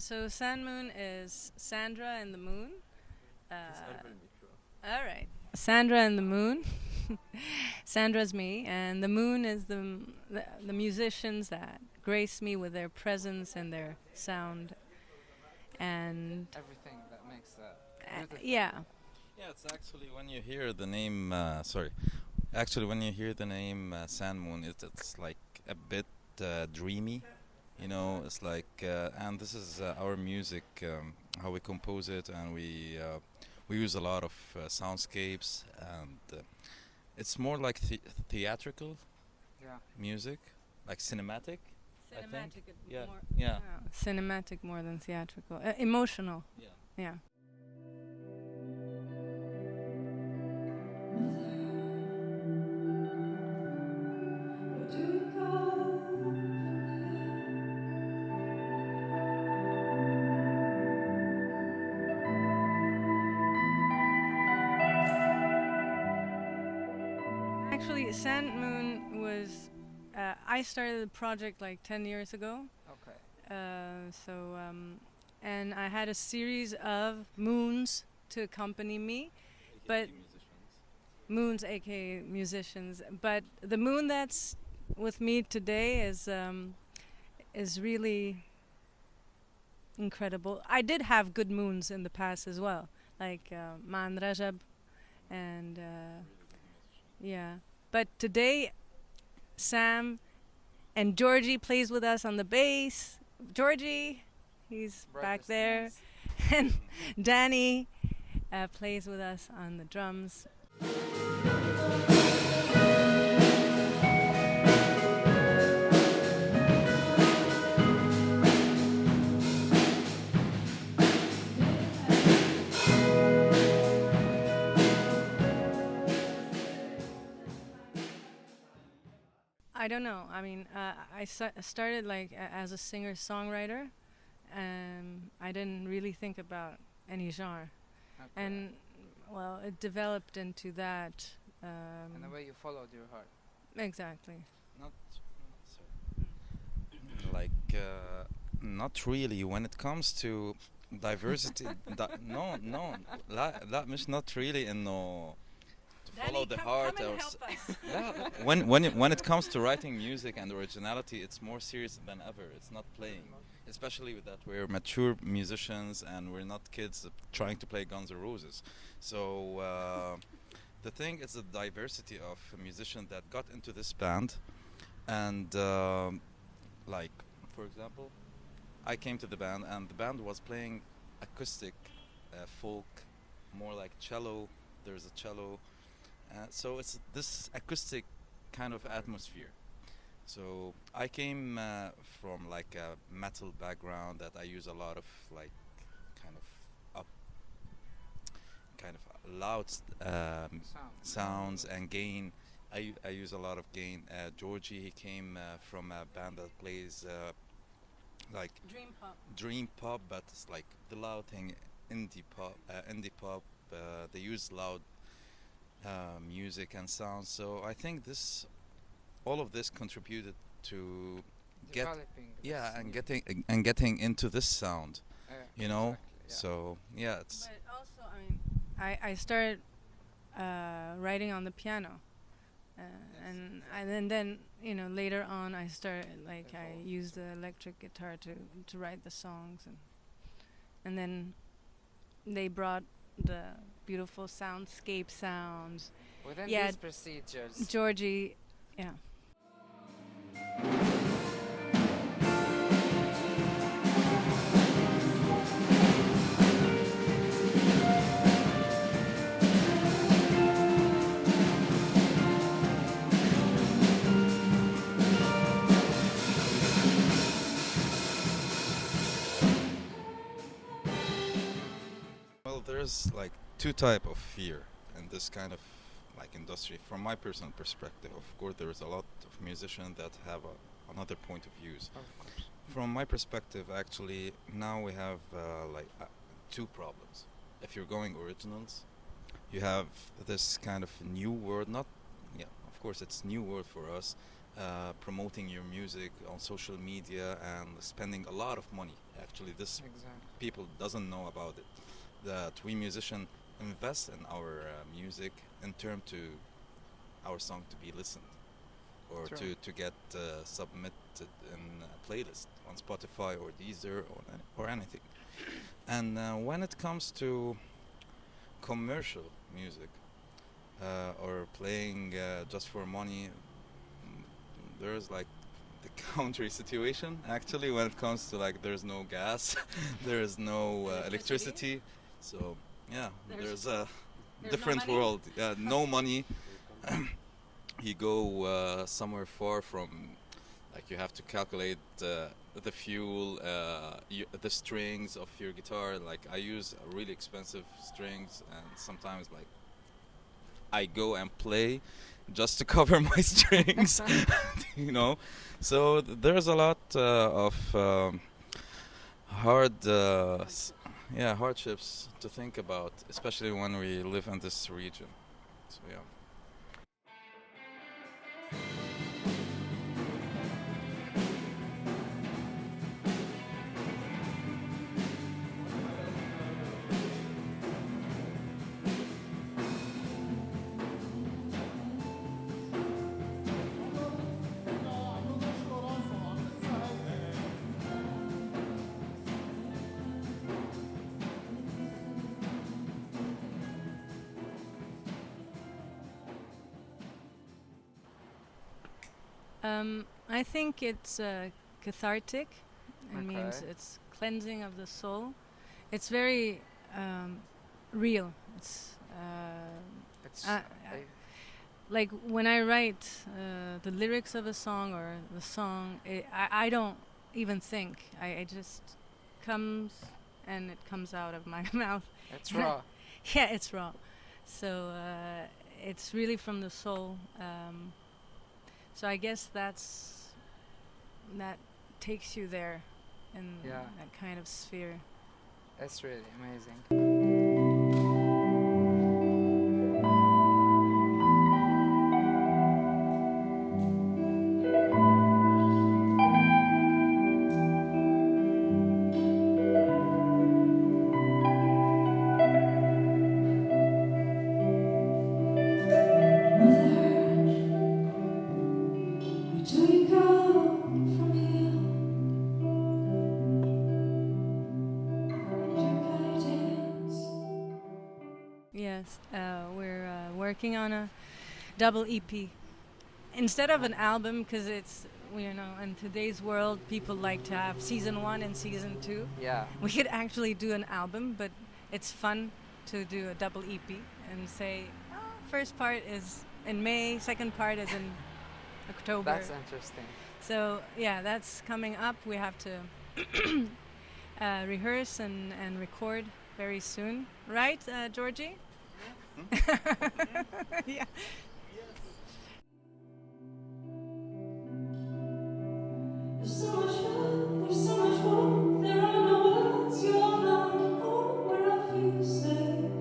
So Sandmoon is Sandra and the Moon. All right. Sandra and the Moon. Sandra's me, and the Moon is the musicians that grace me with their presence and their sound, and Everything that makes that yeah. Yeah, it's actually when you hear the name. Actually, when you hear the name Sandmoon, it's like a bit dreamy. You know, it's like, and this is our music, how we compose it, and we use a lot of soundscapes, and it's more like theatrical yeah. music, like cinematic. I think. Cinematic. Yeah, More, yeah. cinematic more than theatrical. Emotional. Yeah. Yeah. Actually, Sandmoon was. I started the project like 10 years ago. Okay. And I had a series of moons to accompany me, but moons, aka musicians. But the moon that's with me today is really incredible. I did have good moons in the past as well, like Man Rajab, and yeah. But today, Sam and Georgy plays with us on the bass. Georgy, he's back there, and Dani plays with us on the drums. I don't know. I mean, I started like as a singer-songwriter. I didn't really think about any genre, Okay. and well, it developed into that. And the way you followed your heart. Exactly. Not, like, not really. When it comes to diversity, no, لا مش not really إنه to follow the heart or yeah, when it comes to writing music and originality, it's more serious than ever. It's not playing, especially with that we're mature musicians and we're not kids trying to play Guns N' Roses. So the thing is the diversity of musicians that got into this band, and like for example, I came to the band and the band was playing acoustic, folk, more like cello. There's a cello. So it's this acoustic kind of atmosphere. So I came from like a metal background that I use a lot of like kind of up, kind of loud sounds and gain. I use a lot of gain. Georgy, he came from a band that plays like dream pop, but it's like the loud thing, indie pop. They use loud music and sound. So I think all of this contributed to Developing. getting into this sound, you know. Exactly, yeah. So yeah, it's But also, I mean, I started writing on the piano, and then later on I started like I used the electric guitar to write the songs, and then they brought the beautiful soundscape sounds. Within Yeah. these procedures. Georgy, yeah. well, there's like two type of fear in this kind of like industry. From my personal perspective, of course, there is a lot of musicians that have another point of views. Of course. From my perspective, actually, now we have two problems. If you're going originals, you have this kind of new world. Not, yeah, of course, it's new world for us, promoting your music on social media and spending a lot of money. Actually, this Exactly. people doesn't know about it. That we musicians invest in our music in term to our song to be listened or True. to get submitted in a playlist on Spotify or Deezer or anything. And when it comes to commercial music or playing just for money, there's like the country situation actually when it comes to like there's no gas, there's no electricity. So yeah, there's a different no world. Yeah, no money. You go somewhere far from, like you have to calculate the fuel, the strings of your guitar. Like I use really expensive strings, and sometimes like I go and play just to cover my strings, you know. So there's a lot of hardships to think about, especially when we live in this region. So yeah. I think it's cathartic. It means Okay. it's cleansing of the soul. It's very real. It's It's I- like when I write the lyrics of a song or the song, I don't even think. It just comes and it comes out of my mouth. it's raw. Yeah, it's raw. So it's really from the soul. So I guess that takes you there in Yeah. that kind of sphere. It's really amazing. Yes, we're working on a double EP instead of an album because it's, you know, in today's world people like to have season 1 and season 2. Yeah. We could actually do an album, but it's fun to do a double EP and say, oh, first part is in May, second part is in October. That's interesting. So yeah, that's coming up. We have to rehearse and record very soon, right, Georgy? Yeah. There's so much love, there's so much hope, there are no words, you're not home where I feel safe.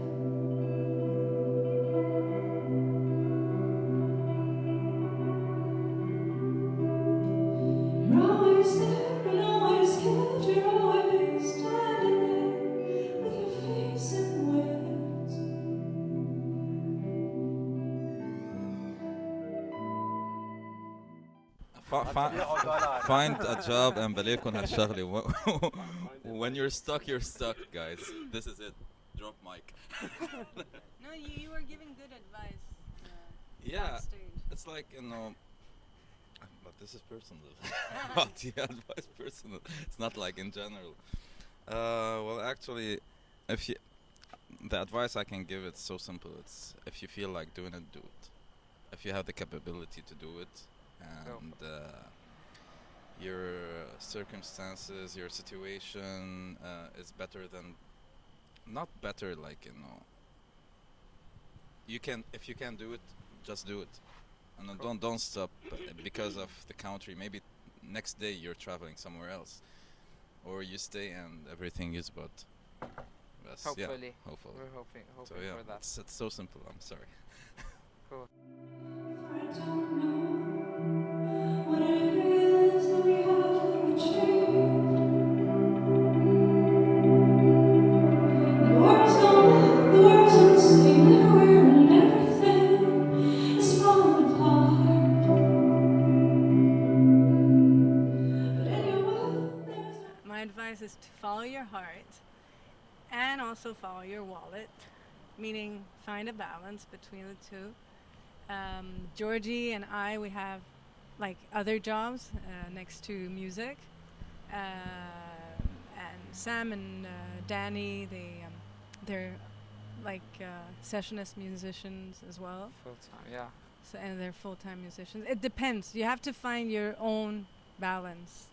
You're always there and always scared, you're always standing there with your face in words. Find a job and بلاقيكم هالشغلة. When you're stuck, guys. This is it. Drop mic. No, you were giving good advice. Yeah, Backstage. it's like, you know, but this is personal. But the advice personal. It's not like in general. Well, actually, the advice I can give, it's so simple. It's if you feel like doing it, do it. If you have the capability to do it, and your circumstances, your situation is better than, not better, like, you know, you can, if you can do it, just do it, and then don't stop because of the country. Maybe next day you're traveling somewhere else, or you stay and everything is but. Hopefully. Yeah, hopefully. We're hoping So yeah, for that. it's so simple. I'm sorry. Cool. I don't know advice is to follow your heart and also follow your wallet, meaning find a balance between the two. Georgy and I, we have like other jobs next to music. And Sam and Dani, they're like sessionist musicians as well. Full time, yeah. So, and they're full-time musicians. It depends. You have to find your own balance.